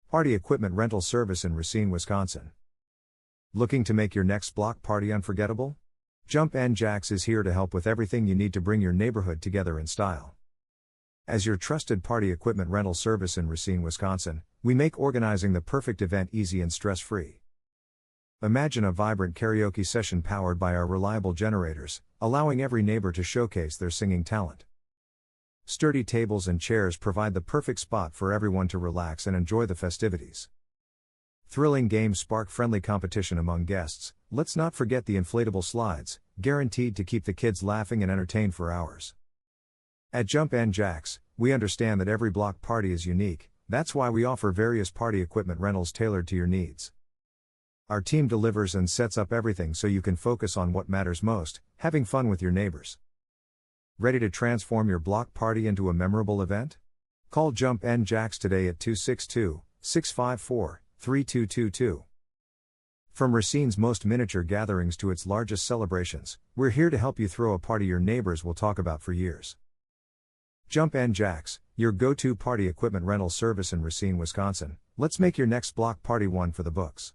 Party equipment rental service in Racine, Wisconsin. Looking to make your next block party unforgettable? Jump N Jax is here to help with everything you need to bring your neighborhood together in style. As your trusted party equipment rental service in Racine, Wisconsin, we make organizing the perfect event easy and stress-free. Imagine a vibrant karaoke session powered by our reliable generators, allowing every neighbor to showcase their singing talent. Sturdy tables and chairs provide the perfect spot for everyone to relax and enjoy the festivities. Thrilling games spark friendly competition among guests. Let's not forget the inflatable slides, guaranteed to keep the kids laughing and entertained for hours. At Jump N Jax, we understand that every block party is unique. That's why we offer various party equipment rentals tailored to your needs. Our team delivers and sets up everything so you can focus on what matters most, having fun with your neighbors. Ready to transform your block party into a memorable event? Call Jump N Jax today at 262-654-3222. From Racine's most miniature gatherings to its largest celebrations, we're here to help you throw a party your neighbors will talk about for years. Jump N Jax, your go-to party equipment rental service in Racine, Wisconsin. Let's make your next block party one for the books.